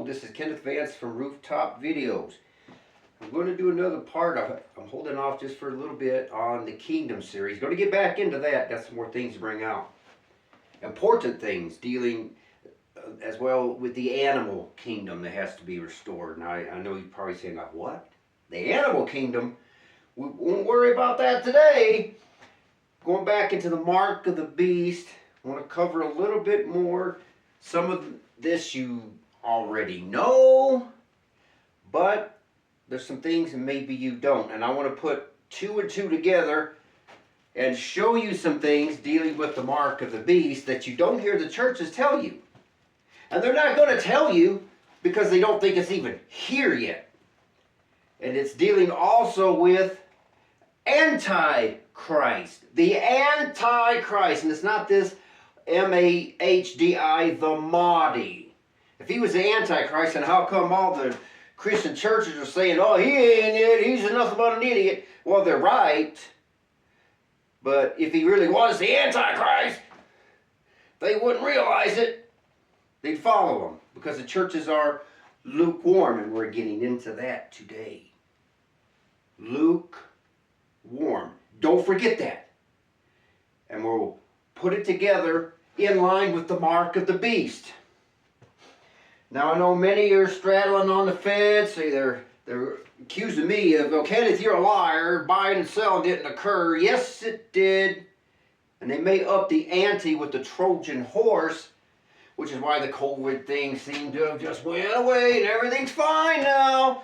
this is Kenneth Vance from Rooftop Videos. I'm going to do another part of it. I'm holding off just for a little bit on the Kingdom series. Going to get back into that. Got some more things to bring out. Important things dealing as well with the animal kingdom that has to be restored. Now, I know you're probably saying, like, what? The animal kingdom? We won't worry about that today. Going back into the mark of the beast, I want to cover a little bit more. Some of this you already know, but there's some things that maybe you don't. And I want to put two and two together and show you some things dealing with the mark of the beast that you don't hear the churches tell you. And they're not going to tell you because they don't think it's even here yet. And it's dealing also with Antichrist. The Antichrist. And it's not this M-A-H-D-I, the Motb. If he was the Antichrist, then how come all the Christian churches are saying, oh, he ain't it, he's nothing but an idiot? Well, they're right. But if he really was the Antichrist, they wouldn't realize it. They'd follow him because the churches are lukewarm, and we're getting into that today. Lukewarm. Don't forget that. And we'll put it together in line with the mark of the beast. Now, I know many are straddling on the fence. Say they're accusing me of, well, Kenneth, you're a liar. Buying and selling didn't occur. Yes, it did. And they may up the ante with the Trojan horse, which is why the COVID thing seemed to have just went away and everything's fine now.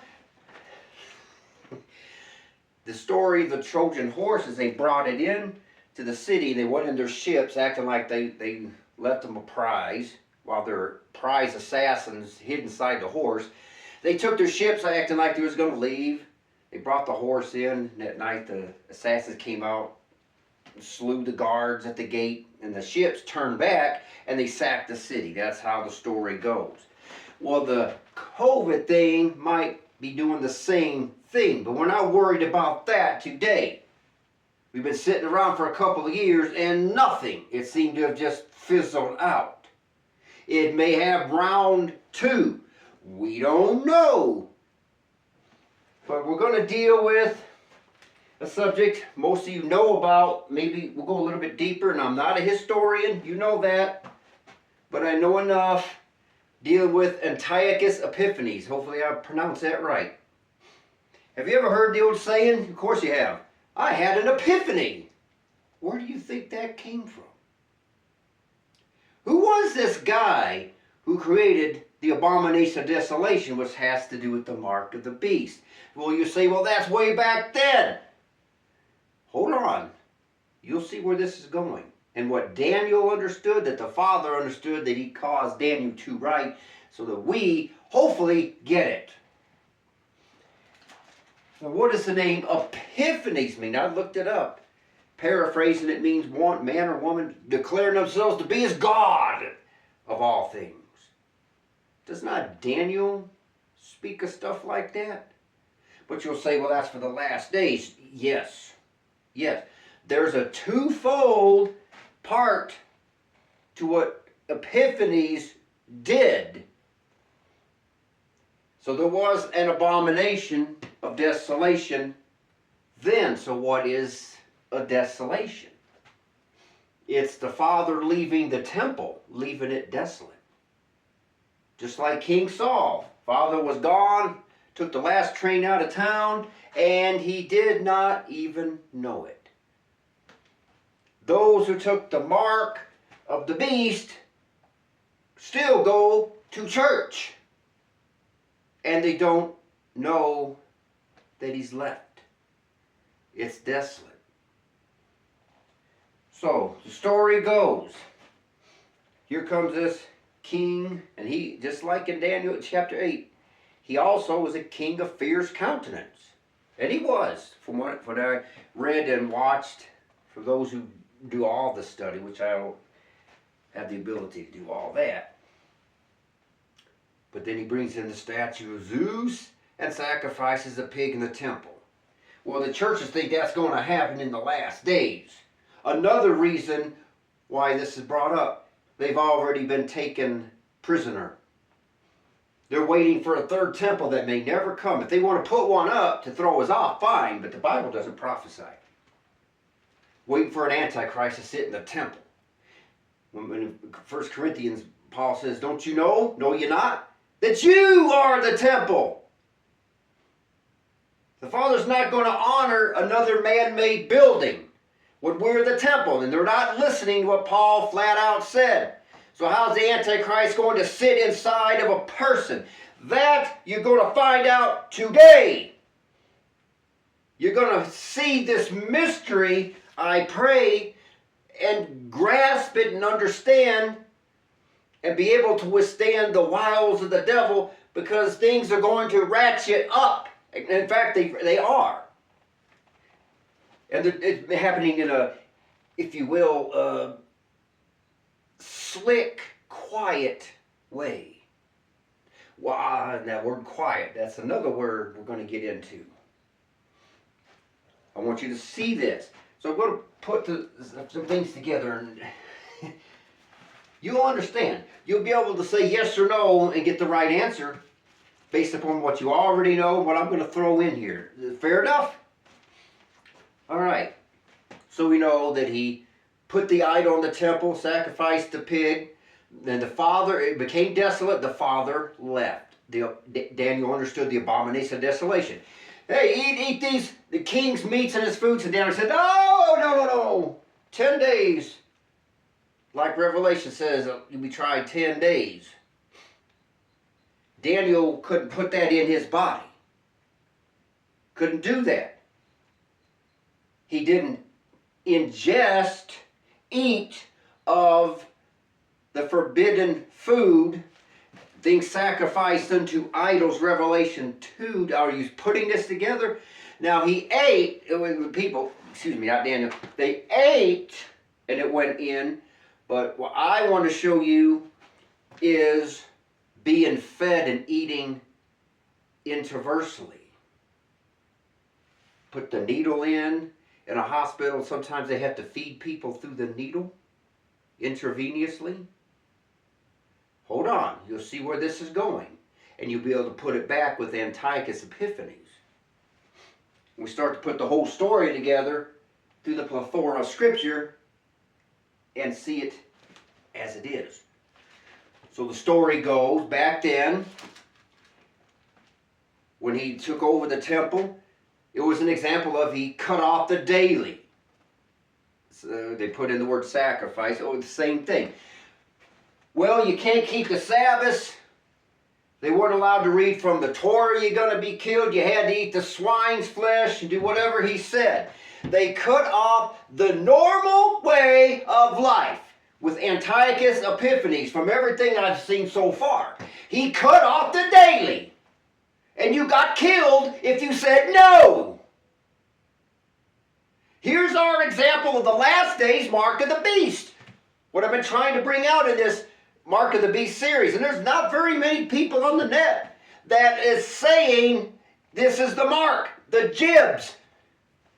The story of the Trojan horse is they brought it in to the city. They went in their ships acting like they left them a prize while their prize assassins hid inside the horse. They took their ships acting like they was going to leave. They brought the horse in, and at night the assassins came out and slew the guards at the gate, and the ships turned back and they sacked the city. That's how the story goes. Well, the COVID thing might be doing the same thing, but we're not worried about that today. We've been sitting around for a couple of years and nothing. It seemed to have just fizzled out. It may have round two. We don't know. But we're going to deal with a subject most of you know about. Maybe we'll go a little bit deeper, and I'm not a historian. You know that. But I know enough dealing with Antiochus Epiphanies. Hopefully I pronounced that right. Have you ever heard the old saying? Of course you have. I had an epiphany. Where do you think that came from? Who was this guy who created the Abomination of Desolation, which has to do with the mark of the beast? Well, you say, well, that's way back then. Hold on. You'll see where this is going. And what Daniel understood, that the Father understood, that he caused Daniel to write, so that we hopefully get it. Now, what does the name Epiphanies mean? I looked it up. Paraphrasing, it means one man or woman declaring themselves to be as God of all things. Does not Daniel speak of stuff like that? But you'll say, well, that's for the last days. Yes. Yes. There's a twofold part to what Epiphanies did. So there was an abomination of desolation then. So what is a desolation? It's the Father leaving the temple, leaving it desolate. Just like King Saul. Father was gone, took the last train out of town, and he did not even know it. Those who took the mark of the beast still go to church, and they don't know that he's left. It's desolate. So the story goes, here comes this king, and he, just like in Daniel chapter 8, he also was a king of fierce countenance. And he was, from what I read and watched, for those who do all the study, which I don't have the ability to do all that. But then he brings in the statue of Zeus and sacrifices a pig in the temple. Well, the churches think that's going to happen in the last days. Another reason why this is brought up, they've already been taken prisoner. They're waiting for a third temple that may never come. If they want to put one up to throw us off, fine, but the Bible doesn't prophesy. Waiting for an Antichrist to sit in the temple. When in 1 Corinthians, Paul says, don't you know, know you not, that you are the temple. The Father's not going to honor another man-made building when we're the temple, and they're not listening to what Paul flat out said. So how's the Antichrist going to sit inside of a person? That you're going to find out today. You're going to see this mystery, I pray, and grasp it and understand and be able to withstand the wiles of the devil, because things are going to ratchet up. In fact, they are. And it's happening in a, if you will, slick, quiet way. Well, that word quiet, that's another word we're going to get into. I want you to see this. So I'm going to put some things together, and you'll understand. You'll be able to say yes or no and get the right answer based upon what you already know, what I'm going to throw in here. Fair enough? All right. So we know that he put the idol in the temple, sacrificed the pig. Then the father, it became desolate. The father left. Daniel understood the abomination of desolation. Hey, eat the king's meats and his foods. And Daniel said, no. 10 days. Like Revelation says, you'll be tried 10 days. Daniel couldn't put that in his body. Couldn't do that. He didn't eat of the forbidden food, things sacrificed unto idols. Revelation 2. Are you putting this together? Now he ate, people, excuse me, not Daniel, they ate and it went in, but what I want to show you is being fed and eating intraversely. Put the needle in a hospital. Sometimes they have to feed people through the needle intravenously. Hold on, you'll see where this is going, and you'll be able to put it back with Antiochus Epiphanies. We start to put the whole story together through the plethora of Scripture and see it as it is. So the story goes, back then, when he took over the temple, it was an example of he cut off the daily. So they put in the word sacrifice. Oh, the same thing. Well, you can't keep the Sabbath. They weren't allowed to read from the Torah, you're going to be killed. You had to eat the swine's flesh and do whatever he said. They cut off the normal way of life with Antiochus Epiphanes from everything I've seen so far. He cut off the daily. And you got killed if you said no. Here's our example of the last days mark of the beast. What I've been trying to bring out in this Mark of the Beast series. And there's not very many people on the net that is saying this is the mark, the jibs.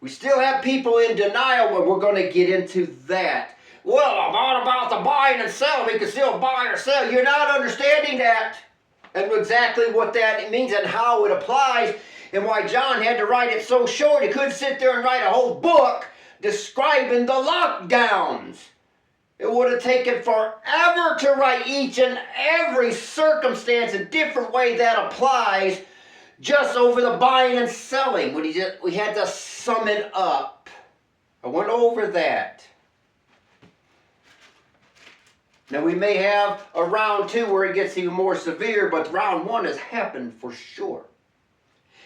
We still have people in denial, and we're going to get into that. Well, not about the buying and selling. We can still buy or sell. You're not understanding that and exactly what that means and how it applies, and why John had to write it so short. He couldn't sit there and write a whole book describing the lockdowns. It would have taken forever to write each and every circumstance a different way that applies just over the buying and selling. We had to sum it up. I went over that. Now we may have a round 2 where it gets even more severe, but round 1 has happened for sure.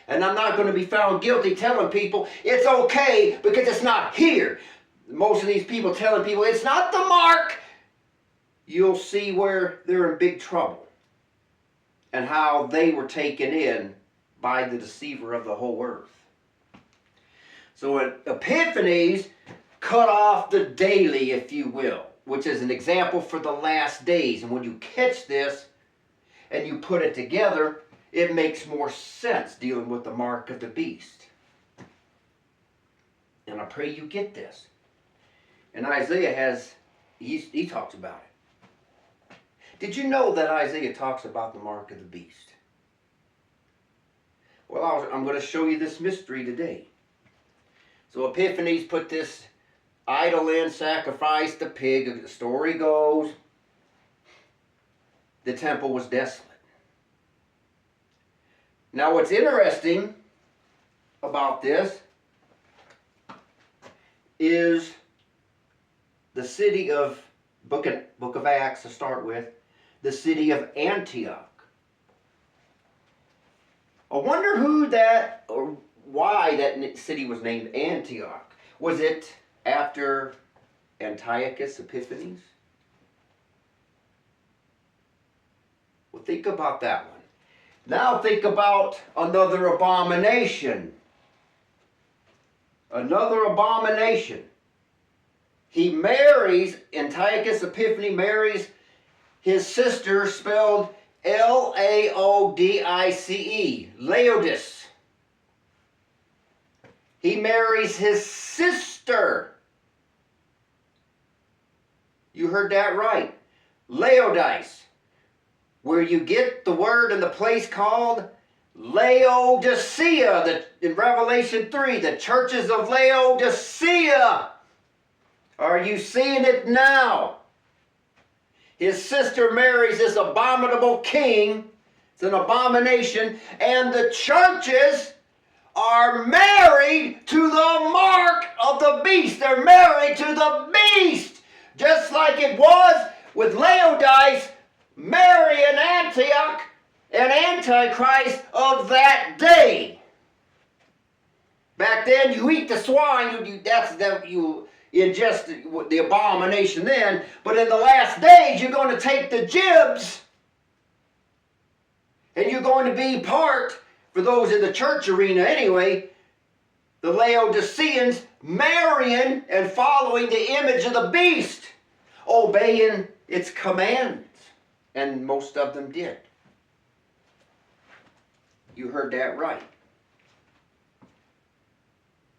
And I'm not going to be found guilty telling people it's okay because it's not here. Most of these people telling people it's not the mark. You'll see where they're in big trouble and how they were taken in by the deceiver of the whole earth. So Epiphanies cut off the daily, if you will, which is an example for the last days. And when you catch this and you put it together, it makes more sense dealing with the mark of the beast. And I pray you get this. And Isaiah he talks about it. Did you know that Isaiah talks about the mark of the beast? Well, I'm going to show you this mystery today. So Epiphanies put this idol in, sacrificed the pig. The story goes, the temple was desolate. Now what's interesting about this is the city of, book of Acts to start with, the city of Antioch. I wonder who that, or why that city was named Antioch. Was it after Antiochus Epiphanes? Well, think about that one. Now think about another abomination. Another abomination. He marries, Antiochus Epiphanes marries his sister, spelled Laodice, Laodice. He marries his sister. You heard that right. Laodice. Where you get the word and the place called Laodicea. In Revelation 3, the churches of Laodicea. Are you seeing it now? His sister marries this abominable king. It's an abomination. And the churches are married to the mark of the beast. They're married to the beast. Just like it was with Laodice marrying Antioch, an antichrist of that day. Back then, you eat the swine. You ingest the abomination then. But in the last days, you're going to take the jibs, and you're going to be part, for those in the church arena anyway, the Laodiceans marrying and following the image of the beast, obeying its commands. And most of them did. You heard that right.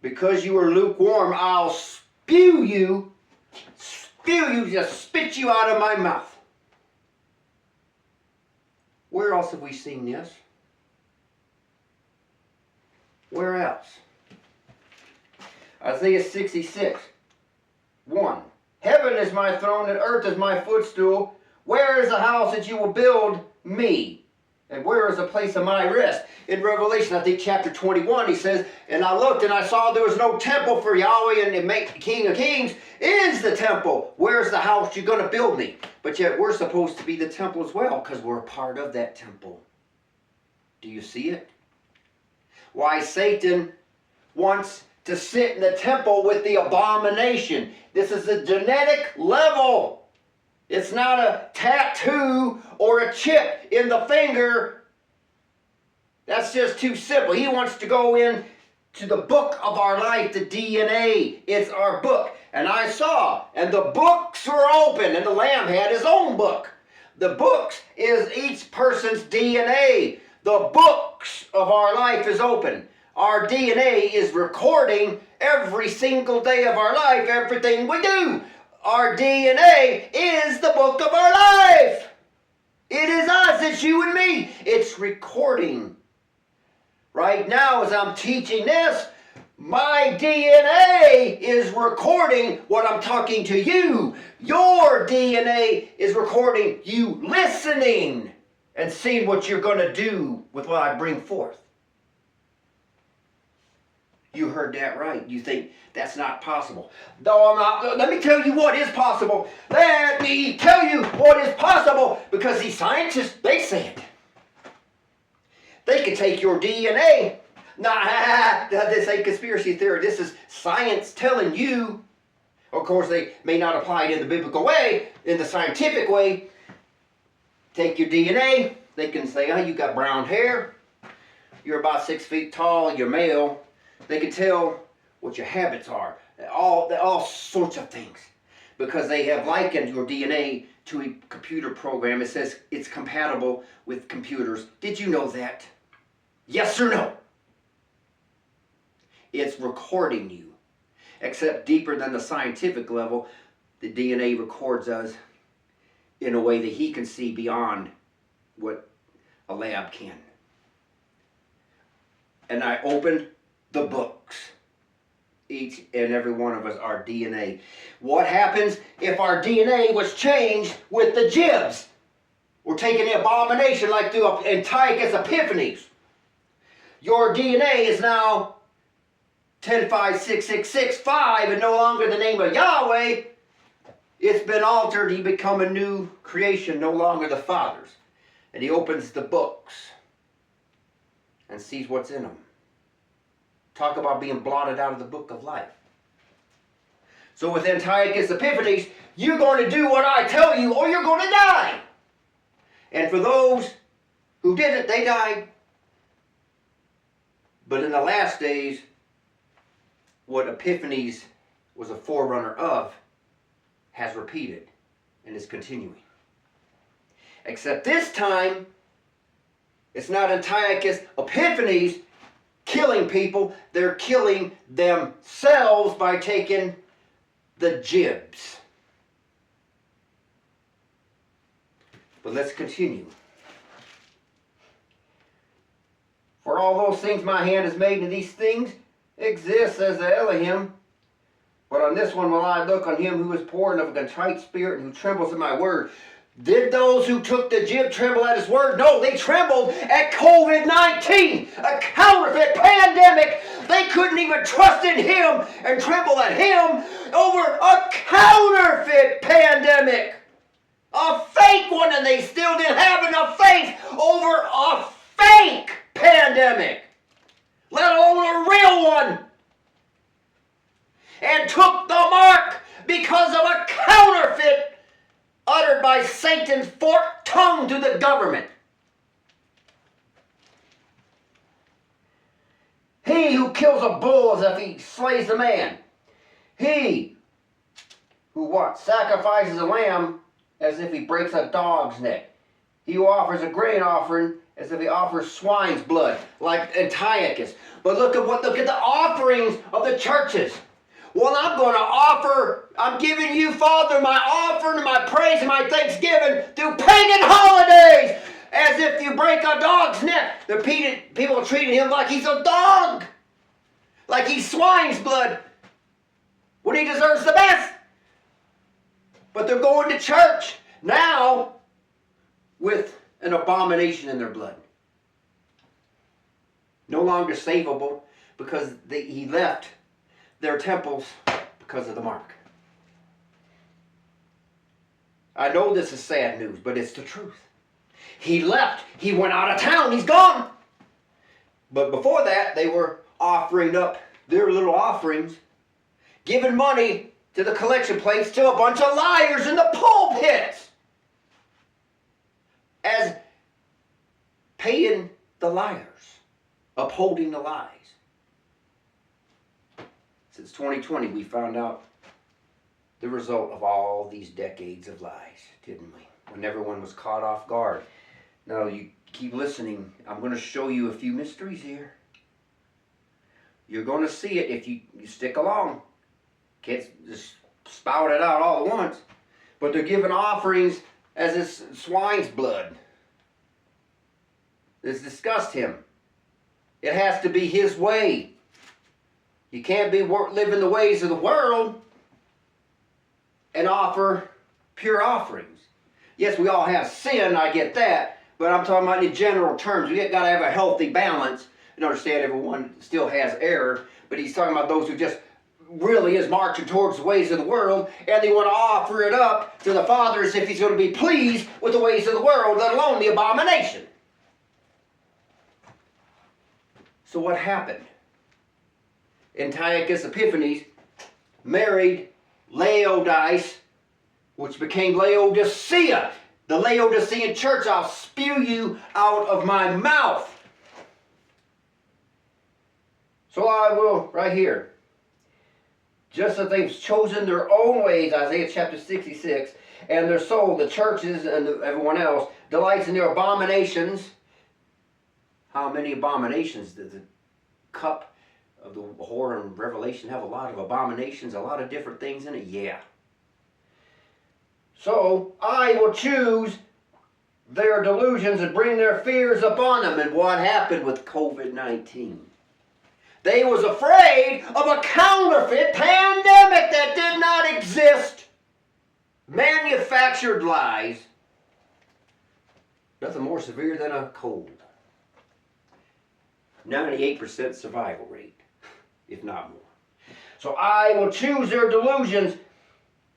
Because you are lukewarm, I'll spew you, just spit you out of my mouth. Where else have we seen this? Where else? Isaiah 66, 1. Heaven is my throne and earth is my footstool. Where is the house that you will build me? And where is the place of my rest? In Revelation, I think chapter 21, he says, and I looked and I saw there was no temple for Yahweh, and the King of Kings is the temple. Where's the house you're going to build me? But yet we're supposed to be the temple as well, because we're a part of that temple. Do you see it? Why Satan wants to sit in the temple with the abomination. This is a genetic level. It's not a tattoo or a chip in the finger. That's just too simple. He wants to go in to the book of our life, the DNA. It's our book. And I saw, and the books were open, and the Lamb had his own book. The books is each person's DNA. The books of our life is open. Our DNA is recording every single day of our life, everything we do. Our DNA is the book of our life. It is us, it's you and me. It's recording. Right now, as I'm teaching this, my DNA is recording what I'm talking to you. Your DNA is recording you listening and seeing what you're going to do with what I bring forth. You heard that right. You think that's not possible. No, I'm not. Let me tell you what is possible. Let me tell you what is possible. Because these scientists, they say it. They can take your DNA. Nah, this ain't conspiracy theory. This is science telling you. Of course, they may not apply it in the biblical way, in the scientific way. Take your DNA. They can say, oh, you got brown hair. You're about 6 feet tall. You're male. They can tell what your habits are, all sorts of things, because they have likened your DNA to a computer program. It says it's compatible with computers. Did you know that? Yes or no? It's recording you. Except deeper than the scientific level, the DNA records us in a way that he can see beyond what a lab can. and I opened the books. Each and every one of us, our DNA. What happens if our DNA was changed with the jibs? We're taking the abomination like through Antiochus Epiphanies. Your DNA is now 10566665 and no longer the name of Yahweh. It's been altered. You become a new creation, no longer the Father's. And he opens the books and sees what's in them. Talk about being blotted out of the book of life. So with Antiochus Epiphanes, you're going to do what I tell you or you're going to die. And for those who didn't, they died. But in the last days, what Epiphanies was a forerunner of has repeated and is continuing. Except this time, it's not Antiochus Epiphanes killing people, they're killing themselves by taking the jibs. But let's continue. For all those things my hand has made, and these things exist, says the Elohim. But on this one will I look, on him who is poor and of a contrite spirit, and who trembles at my word. Did those who took the jib tremble at his word? No, they trembled at COVID-19, a counterfeit pandemic. They couldn't even trust in him and tremble at him over a counterfeit pandemic. A fake one, and they still didn't have enough faith over a fake pandemic, let alone a real one. And took the mark because of a counterfeit uttered by Satan's forked tongue to the government. He who kills a bull as if he slays a man. He who what? Sacrifices a lamb as if he breaks a dog's neck. He who offers a grain offering as if he offers swine's blood, like Antiochus. But look at the offerings of the churches. Well, I'm giving you, Father, my offering and my praise and my thanksgiving through pagan holidays. As if you break a dog's neck. People are treating him like he's a dog. Like he's swine's blood. When he deserves the best. But they're going to church now with an abomination in their blood. No longer savable because he left their temples because of the mark. I know this is sad news, but it's the truth. He left. He went out of town. He's gone. But before that, they were offering up their little offerings, giving money to the collection plates to a bunch of liars in the pulpits. As paying the liars, upholding the lies. Since 2020, we found out the result of all these decades of lies, didn't we? When everyone was caught off guard. Now, you keep listening. I'm going to show you a few mysteries here. You're going to see it if you stick along. Can't just spout it out all at once. But they're giving offerings as this swine's blood. This disgusts him. It has to be his way. You can't be living the ways of the world and offer pure offerings. Yes, we all have sin, I get that, but I'm talking about in general terms. We got to have a healthy balance and understand everyone still has error, but he's talking about those who just really is marching towards the ways of the world, and they want to offer it up to the Father as if he's going to be pleased with the ways of the world, let alone the abomination. So what happened? Antiochus Epiphanes married Laodice, which became Laodicea. The Laodicean church, I'll spew you out of my mouth. So I will, right here. Just as they've chosen their own ways, Isaiah chapter 66, and their soul, the churches and everyone else, delights in their abominations. How many abominations does the cup of the whore in Revelation have? A lot of abominations, a lot of different things in it? Yeah. So I will choose their delusions and bring their fears upon them. And what happened with COVID-19? They was afraid of a counterfeit pandemic that did not exist. Manufactured lies. Nothing more severe than a cold. 98% survival rate, if not more. So I will choose their delusions.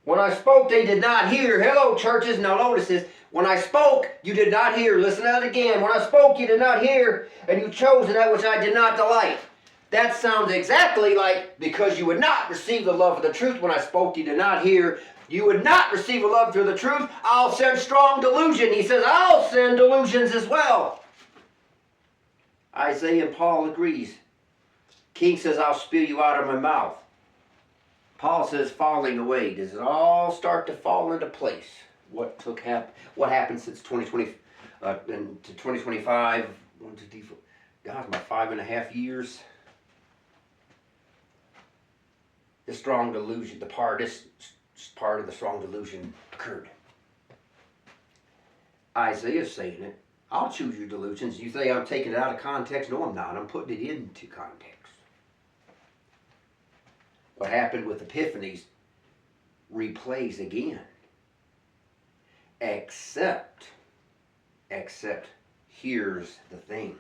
When I spoke, they did not hear. Hello, churches. Now notice this. When I spoke, you did not hear. Listen to that again. When I spoke, you did not hear, and you chose in that which I did not delight. That sounds exactly like, because you would not receive the love of the truth. When I spoke, you did not hear. You would not receive a love for the truth. I'll send strong delusion. He says, I'll send delusions as well. Isaiah and Paul agrees. King says, I'll spew you out of my mouth. Paul says, falling away. Does it all start to fall into place? What happened since 2020 to 2025? 1, 2, 3, 4. God, my 5.5 years. The strong delusion, this part of the strong delusion occurred. Isaiah's saying it. I'll choose your delusions. You say I'm taking it out of context? No, I'm not. I'm putting it into context. What happened with Epiphanies replays again. Except, here's the thing.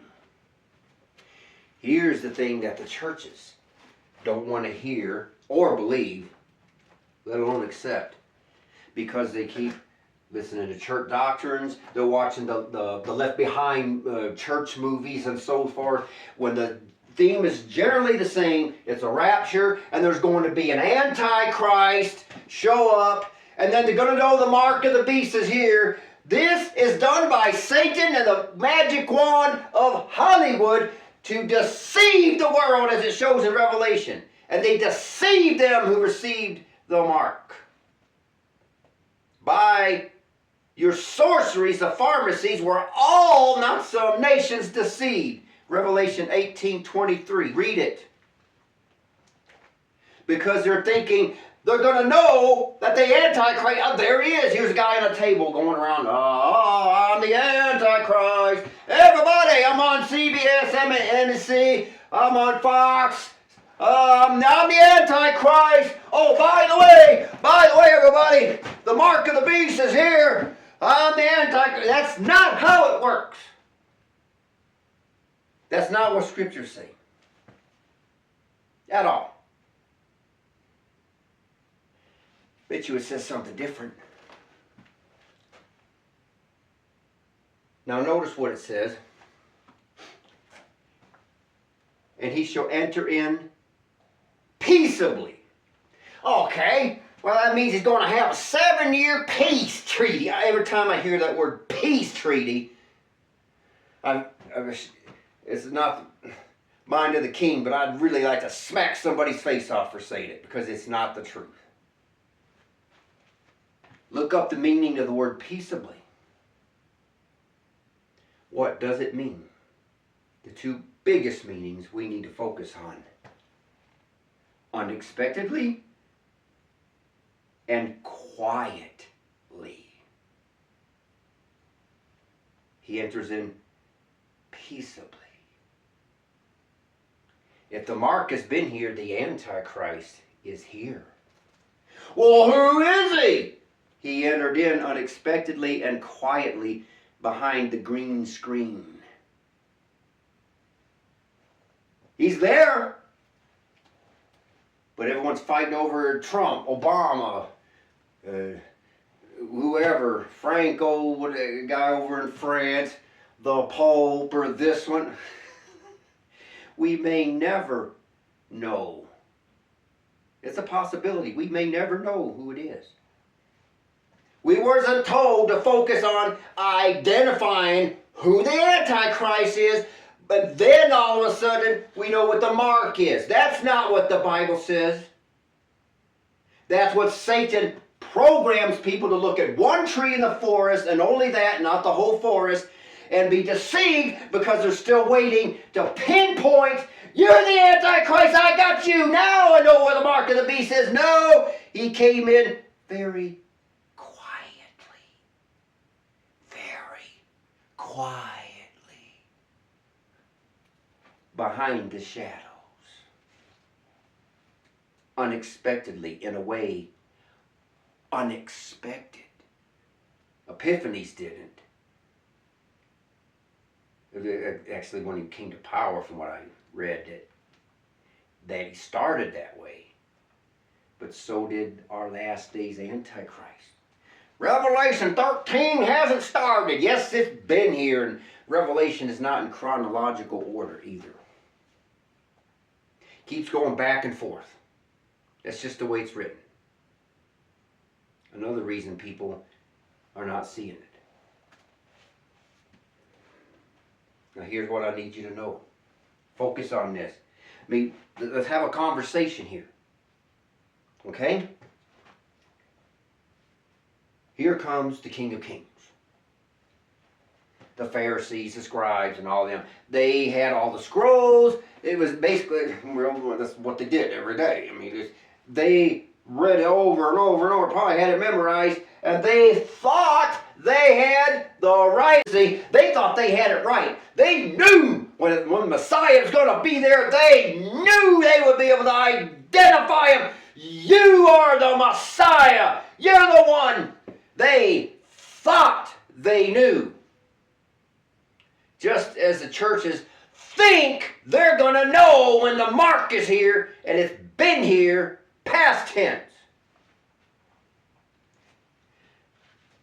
Here's the thing that the churches don't want to hear or believe, let alone accept, because they keep listening to church doctrines. They're watching the Left Behind church movies and so forth. When the theme is generally the same, it's a rapture, and there's going to be an antichrist show up, and then they're going to know the mark of the beast is here. This is done by Satan and the magic wand of Hollywood to deceive the world, as it shows in Revelation. And they deceived them who received the mark. By your sorceries, the pharmacies were all, not some nations, deceived. Revelation 18:23. Read it. Because they're thinking, they're going to know that the Antichrist, oh, there he is. Here's a guy on a table going around, I'm the Antichrist. Everybody, I'm on CBS, I'm on NBC, I'm on Fox. I'm the Antichrist. Oh, by the way, everybody, the mark of the beast is here. I'm the Antichrist. That's not how it works. That's not what Scriptures say. At all. Bet you it says something different. Now notice what it says. And he shall enter in peaceably. Okay, well that means he's going to have a 7-year peace treaty. Every time I hear that word peace treaty, it's not mind of the king, but I'd really like to smack somebody's face off for saying it, because it's not the truth. Look up the meaning of the word peaceably. What does it mean? The two biggest meanings we need to focus on. Unexpectedly and quietly. He enters in peaceably. If the mark has been here, the Antichrist is here. Well, who is he? He entered in unexpectedly and quietly behind the green screen. He's there. But everyone's fighting over Trump, Obama, whoever, Franco, a guy over in France, the Pope, or this one. We may never know. It's a possibility. We may never know who it is. We wasn't told to focus on identifying who the Antichrist is, but then all of a sudden we know what the mark is. That's not what the Bible says. That's what Satan programs people to look at one tree in the forest, and only that, not the whole forest, and be deceived because they're still waiting to pinpoint, you're the Antichrist, I got you, now I know where the mark of the beast is. No, he came in very quietly, behind the shadows. unexpectedly, in a way unexpected. Epiphanies didn't. Actually, when he came to power, from what I read, that he started that way. But so did our last days Antichrist. Revelation 13 hasn't started. Yes, it's been here, and Revelation is not in chronological order either. Keeps going back and forth. That's just the way it's written. Another reason people are not seeing it. Now here's what I need you to know. Focus on this. I mean, let's have a conversation here. Okay? Here comes the King of Kings. The Pharisees, the scribes, and all them. They had all the scrolls. It was basically, well, that's what they did every day. I mean, they read it over and over and over, probably had it memorized, and they thought they had the right. See, they thought they had it right. They knew when Messiah was going to be there, they knew they would be able to identify him. You are the Messiah. You're the one. They thought they knew. Just as the churches think they're going to know when the mark is here, and it's been here, past tense.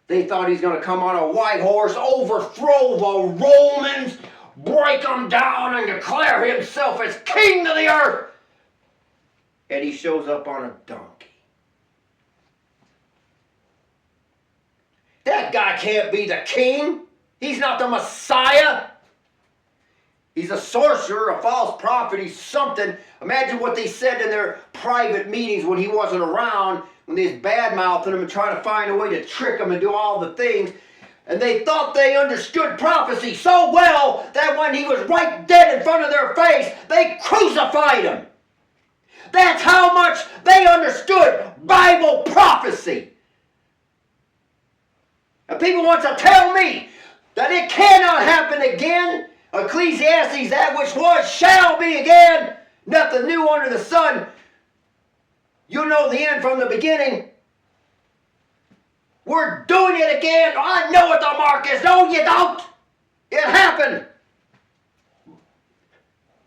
They thought he's going to come on a white horse, overthrow the Romans, break them down, and declare himself as king of the earth. And he shows up on a donkey. That guy can't be the king. He's not the Messiah. He's a sorcerer, a false prophet. He's something. Imagine what they said in their private meetings when he wasn't around, when they was bad-mouthing him and trying to find a way to trick him and do all the things. And they thought they understood prophecy so well that when he was right dead in front of their face, they crucified him. That's how much they understood Bible prophecy. And people want to tell me that it cannot happen again. Ecclesiastes, that which was shall be again. Nothing new under the sun. You know the end from the beginning. We're doing it again. I know what the mark is. No, you don't. It happened.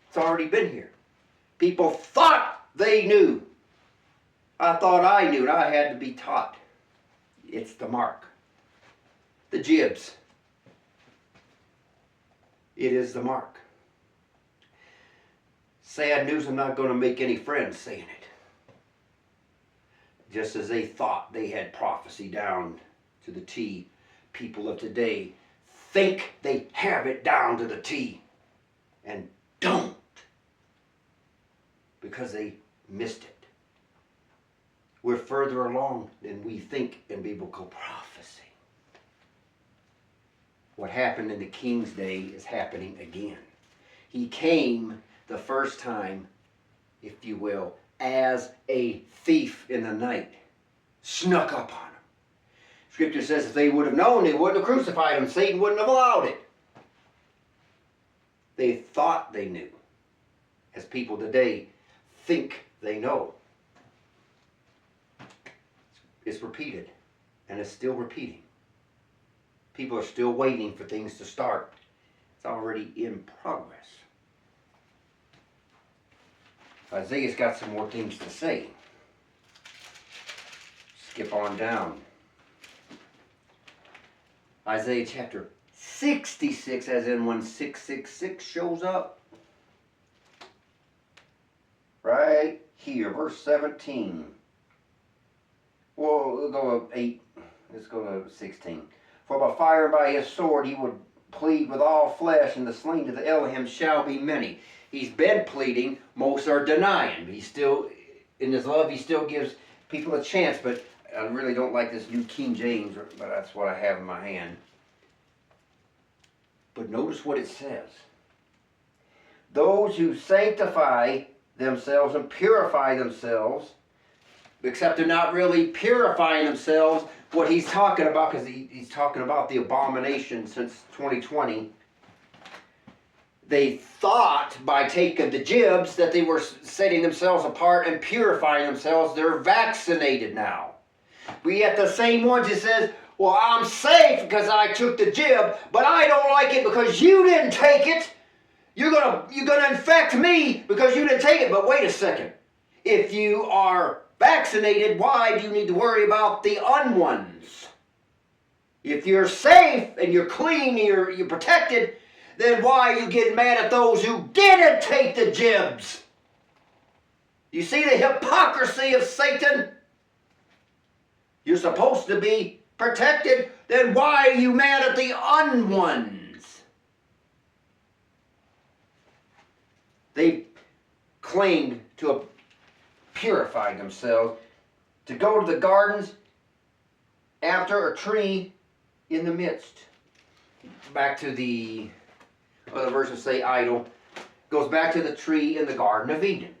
It's already been here. People thought they knew. I thought I knew, and I had to be taught. It's the mark. The jibs. It is the mark. Sad news, I'm not going to make any friends saying it. Just as they thought they had prophecy down to the T, people of today think they have it down to the T and don't, because they missed it. We're further along than we think in biblical prophecy. What happened in the king's day is happening again. He came the first time, if you will, as a thief in the night. Snuck up on him. Scripture says if they would have known, they wouldn't have crucified him. Satan wouldn't have allowed it. They thought they knew. As people today think they know. It's repeated. And it's still repeating. People are still waiting for things to start. It's already in progress. Isaiah's got some more things to say. Skip on down. Isaiah chapter 66, as in when 666 shows up. Right here, verse 17. Well, we'll go to 8. Let's go to 16. For by fire and by his sword he would plead with all flesh, and the slain of the Elohim shall be many. He's been pleading. Most are denying. He's still, in his love, he still gives people a chance. But I really don't like this New King James, but that's what I have in my hand. But notice what it says. Those who sanctify themselves and purify themselves, except they're not really purifying themselves, what he's talking about, because he's talking about the abomination since 2020. They thought by taking the jibs that they were setting themselves apart and purifying themselves. They're vaccinated now. We get the same ones that says, well, I'm safe because I took the jib, but I don't like it because you didn't take it. You're gonna infect me because you didn't take it. But wait a second. If you are vaccinated, why do you need to worry about the unones? If you're safe and you're clean, you're protected, then why are you getting mad at those who didn't take the jibs? You see the hypocrisy of Satan? You're supposed to be protected, then why are you mad at the unones? They claimed to have purified themselves, to go to the gardens after a tree in the midst. Back to the other verses say idol. Goes back to the tree in the Garden of Eden.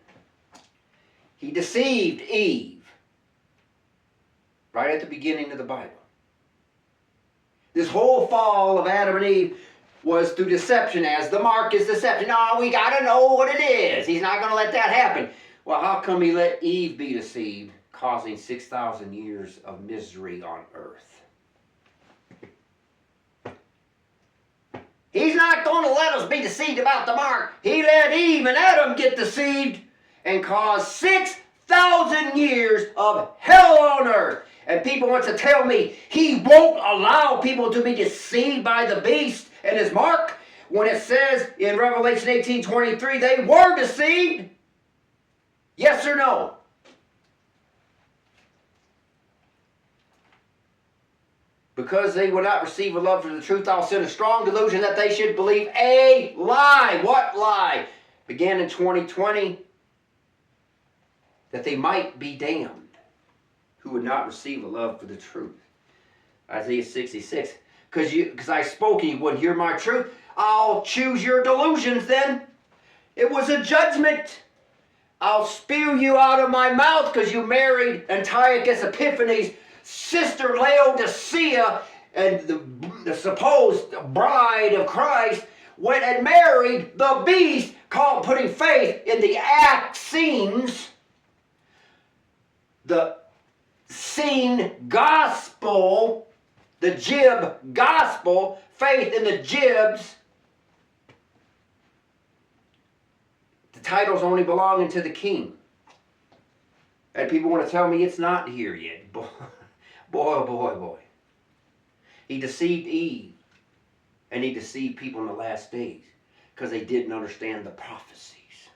He deceived Eve right at the beginning of the Bible. This whole fall of Adam and Eve was through deception, as the mark is deception. No, we got to know what it is. He's not going to let that happen. Well, how come he let Eve be deceived, causing 6,000 years of misery on earth? He's not going to let us be deceived about the mark. He let Eve and Adam get deceived and cause 6,000 years of hell on earth. And people want to tell me he won't allow people to be deceived by the beast and his mark, when it says in Revelation 18:23 they were deceived. Yes or no? Because they will not receive a love for the truth, I'll send a strong delusion that they should believe a lie. What lie? Began in 2020. That they might be damned, who would not receive a love for the truth. Isaiah 66. Because I spoke and you wouldn't hear my truth, I'll choose your delusions then. It was a judgment. I'll spew you out of my mouth because you married Antiochus Epiphanies' sister Laodicea, and the supposed bride of Christ went and married the beast, called putting faith in the Essenes, the seen gospel, the jib gospel, faith in the jibs. The title's only belonging to the king. And people want to tell me it's not here yet. Boy, boy, boy, boy. He deceived Eve. And he deceived people in the last days. Because they didn't understand the prophecies.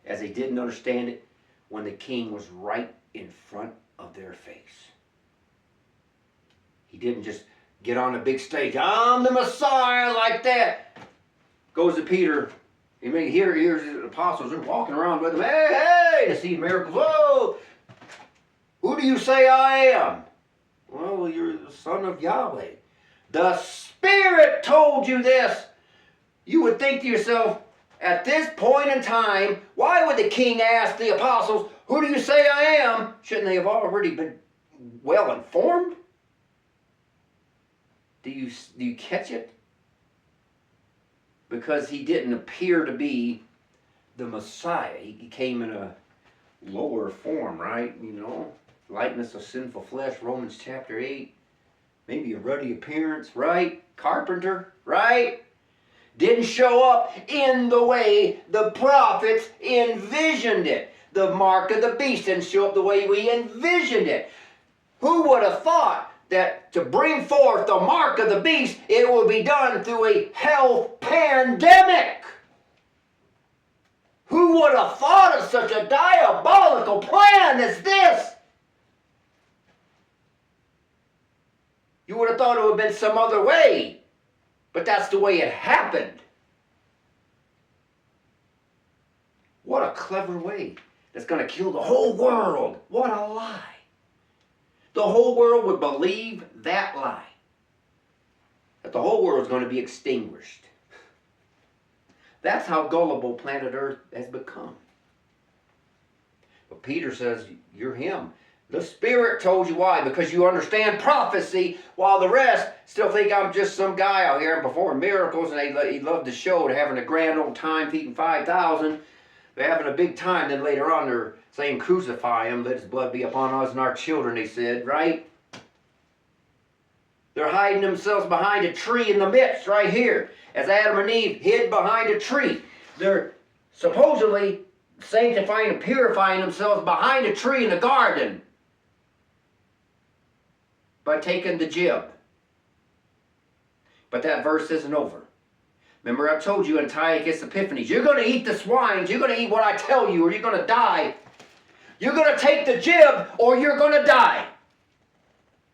As they didn't understand it when the king was right in front of their face. He didn't just get on a big stage. I'm the Messiah like that. Goes to Peter. Here's the apostles. They're walking around with him. Hey, to see miracles. Whoa! Who do you say I am? Well, you're the son of Yahweh. The Spirit told you this. You would think to yourself, at this point in time, why would the king ask the apostles, who do you say I am? Shouldn't they have already been well informed? Do you catch it? Because he didn't appear to be the Messiah. He came in a lower form, right? You know, likeness of sinful flesh, Romans chapter 8. Maybe a ruddy appearance, right? Carpenter, right? Didn't show up in the way the prophets envisioned it. The mark of the beast didn't show up the way we envisioned it. Who would have thought that to bring forth the mark of the beast, it will be done through a health pandemic? Who would have thought of such a diabolical plan as this? You would have thought it would have been some other way. But that's the way it happened. What a clever way. That's going to kill the whole world. What a lie. The whole world would believe that lie. That the whole world is going to be extinguished. That's how gullible planet Earth has become. But Peter says, you're him. The Spirit told you. Why? Because you understand prophecy, while the rest still think I'm just some guy out here performing miracles, and he loved to show it, having a grand old time feeding 5,000. They're having a big time. Then later on they're saying, crucify him, let his blood be upon us and our children, they said, right? They're hiding themselves behind a tree in the midst, right here. As Adam and Eve hid behind a tree. They're supposedly sanctifying and purifying themselves behind a tree in the garden by taking the jib. But that verse isn't over. Remember, I told you in Antiochus Epiphanies, you're going to eat the swines, you're going to eat what I tell you, or you're going to die. You're going to take the jib, or you're going to die.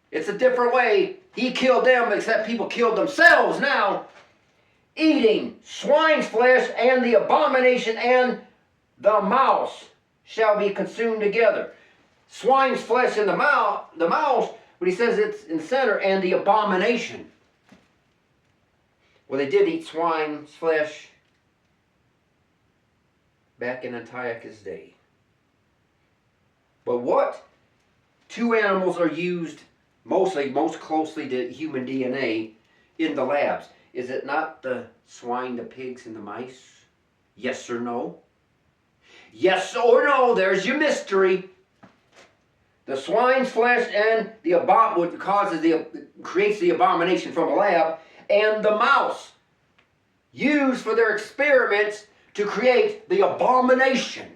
It's a different way. He killed them, except people killed themselves now. Eating swine's flesh and the abomination and the mouse shall be consumed together. Swine's flesh and the mouse, but he says it's in the center, and the abomination. Well, they did eat swine's flesh back in Antiochus' day. But what two animals are used most closely to human DNA in the labs? Is it not the swine, the pigs, and the mice? Yes or no? Yes or no, there's your mystery. The swine's flesh and what creates the abomination from a lab, and the mouse used for their experiments to create the abomination.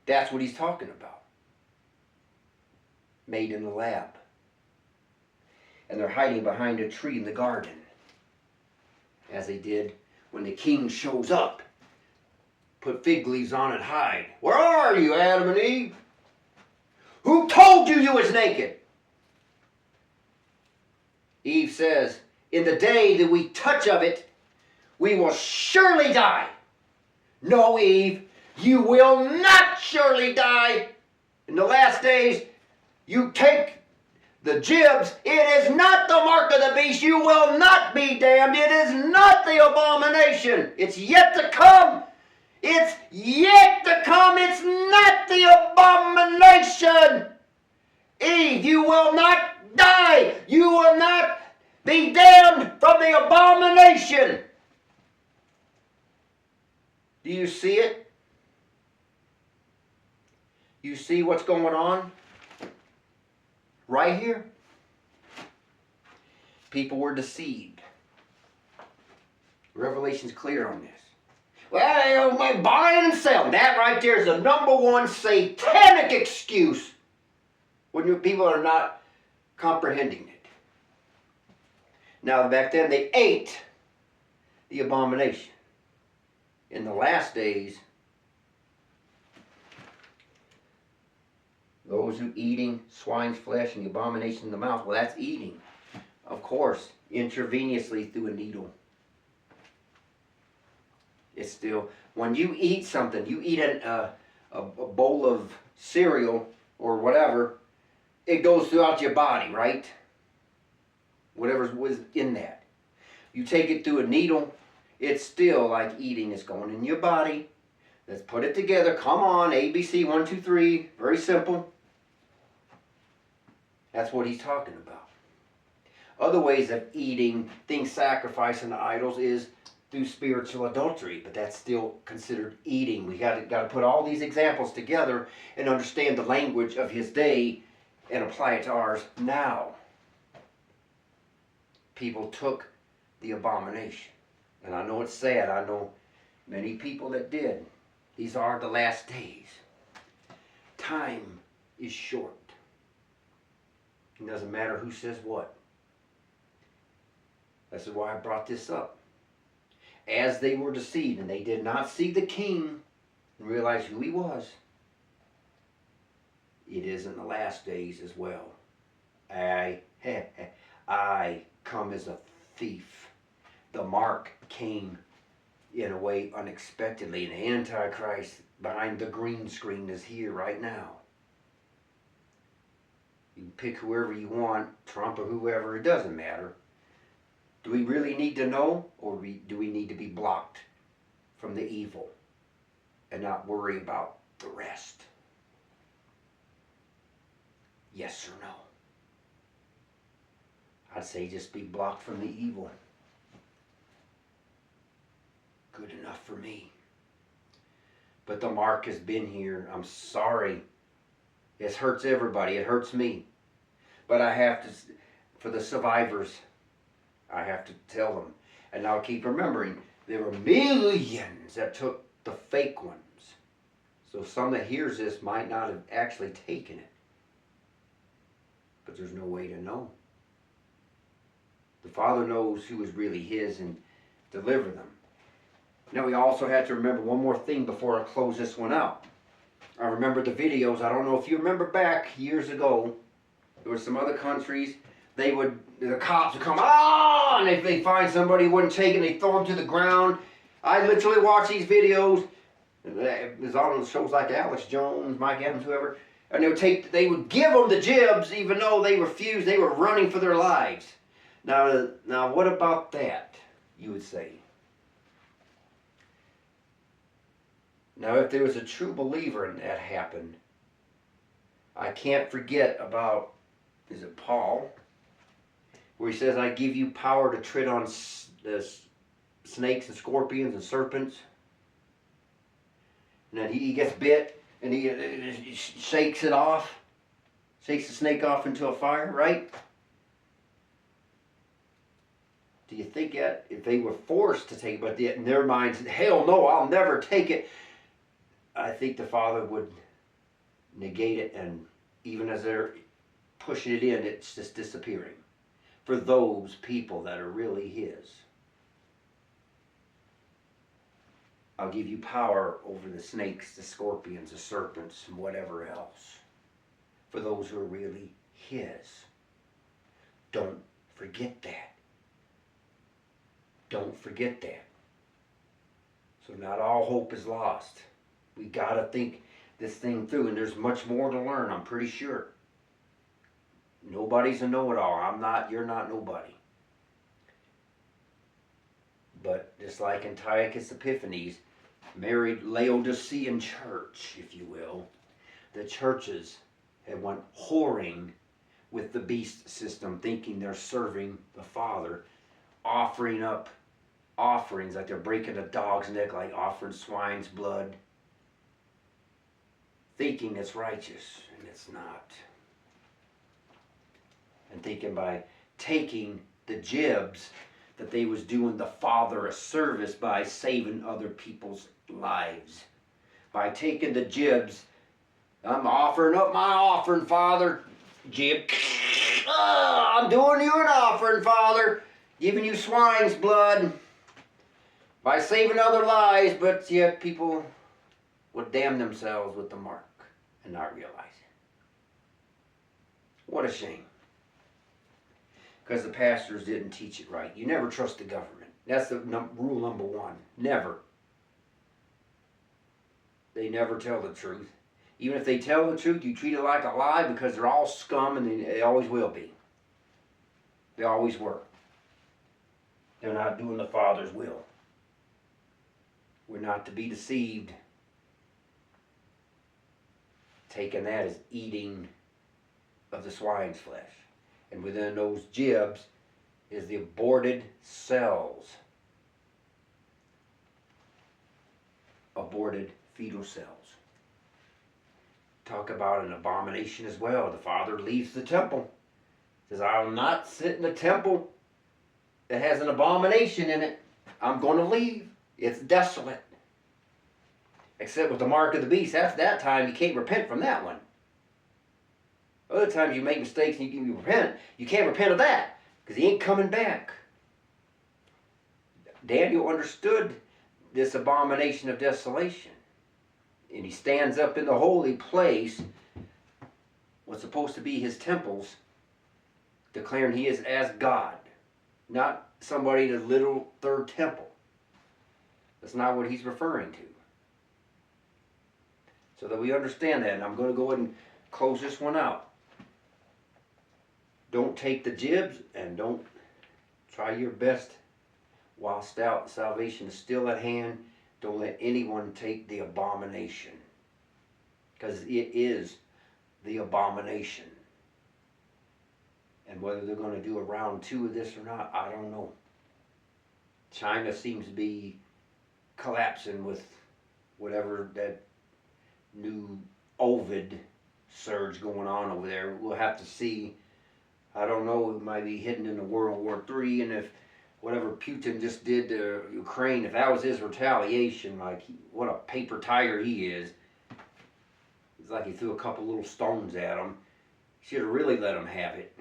That's what he's talking about. Made in the lab. And they're hiding behind a tree in the garden, as they did when the king shows up. Put fig leaves on and hide. Where are you, Adam and Eve? Who told you was naked? Eve says, in the day that we touch of it, we will surely die. No, Eve, you will not surely die. In the last days, you take the jibs. It is not the mark of the beast. You will not be damned. It is not the abomination. It's yet to come. It's yet to come. It's not the abomination. Eve, you will not die. You will not be damned from the abomination. Do you see it? You see what's going on? Right here. People were deceived. Revelation's clear on this. Well, my buying and selling. That right there is the number one satanic excuse when people are not comprehending it. Now, back then they ate the abomination. In the last days, those who eating swine's flesh and the abomination in the mouth, well, that's eating, of course, intravenously through a needle. It's still, when you eat something, you eat a bowl of cereal or whatever, it goes throughout your body, right? Whatever was in that. You take it through a needle, it's still like eating. It's going in your body. Let's put it together. Come on, ABC, 1, 2, 3. Very simple. That's what he's talking about. Other ways of eating things sacrificing to idols is through spiritual adultery, but that's still considered eating. We got to put all these examples together and understand the language of his day and apply it to ours now. People took the abomination. And I know it's sad. I know many people that did. These are the last days. Time is short. It doesn't matter who says what. This is why I brought this up. As they were deceived and they did not see the king and realize who he was, it is in the last days as well. I come as a thief. The mark came in a way unexpectedly. And the Antichrist behind the green screen is here right now. You can pick whoever you want, Trump or whoever, it doesn't matter. Do we really need to know, or do we need to be blocked from the evil and not worry about the rest? Yes or no? I'd say just be blocked from the evil. Good enough for me. But the mark has been here. I'm sorry. It hurts everybody. It hurts me. But I have to, for the survivors, I have to tell them. And now keep remembering, there were millions that took the fake ones. So some that hears this might not have actually taken it. But there's no way to know. The Father knows who is really His and deliver them. Now we also have to remember one more thing before I close this one out. I remember the videos. I don't know if you remember back years ago. There were some other countries. The cops would come, and if they find somebody who wouldn't take it, they throw them to the ground. I literally watch these videos. It was on shows like Alex Jones, Mike Adams, whoever. And they would give them the jibs even though they refused. They were running for their lives. Now what about that, you would say? Now, if there was a true believer and that happened, I can't forget about, is it Paul? Where he says, I give you power to tread on snakes and scorpions and serpents. And then he gets bit and he shakes it off. Shakes the snake off into a fire, right? Do you think that if they were forced to take it, but in their minds, hell no, I'll never take it. I think the Father would negate it, and even as they're pushing it in, it's just disappearing. For those people that are really His. I'll give you power over the snakes, the scorpions, the serpents, and whatever else. For those who are really His. Don't forget that. Don't forget that. So not all hope is lost. We got to think this thing through, and there's much more to learn, I'm pretty sure. Nobody's a know-it-all. I'm not, you're not nobody. But just like Antiochus Epiphanies, married Laodicean church, if you will, the churches have went whoring with the beast system, thinking they're serving the Father, offering up offerings like they're breaking a dog's neck, like offering swine's blood, thinking it's righteous, and it's not. And thinking by taking the jibs that they was doing the Father a service by saving other people's lives. By taking the jibs, I'm offering up my offering, Father. Jib. I'm doing you an offering, Father. Giving you swine's blood. By saving other lives, but yet people would damn themselves with the mark and not realize it. What a shame. Because the pastors didn't teach it right. You never trust the government. That's the rule number one. Never. They never tell the truth. Even if they tell the truth, you treat it like a lie because they're all scum and they always will be. They always were. They're not doing the Father's will. We're not to be deceived. Taking that as eating of the swine's flesh. And within those jibs is the aborted cells. Aborted fetal cells. Talk about an abomination as well. The Father leaves the temple. Says, I will not sit in a temple that has an abomination in it. I'm going to leave. It's desolate. Except with the mark of the beast. After that time, you can't repent from that one. Other times you make mistakes and you repent. You can't repent of that because He ain't coming back. Daniel understood this abomination of desolation. And he stands up in the holy place, what's supposed to be his temples, declaring he is as God, not somebody in a literal third temple. That's not what he's referring to. So that we understand that, and I'm going to go ahead and close this one out. Don't take the jibs, and don't try your best while salvation is still at hand. Don't let anyone take the abomination, because it is the abomination. And whether they're going to do a round 2 of this or not, I don't know. China seems to be collapsing with whatever that new Ovid surge going on over there. We'll have to see. I don't know, it might be heading into World War III, and if whatever Putin just did to Ukraine, if that was his retaliation, like what a paper tiger he is. It's like he threw a couple little stones at him. Should have really let him have it.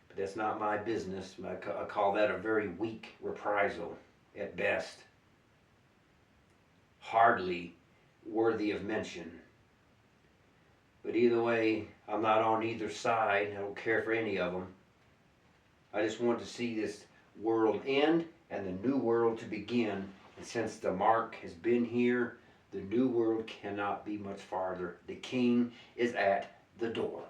But that's not my business. I call that a very weak reprisal at best. Hardly worthy of mention. But either way, I'm not on either side. I don't care for any of them. I just want to see this world end and the new world to begin. And since the mark has been here, the new world cannot be much farther. The king is at the door.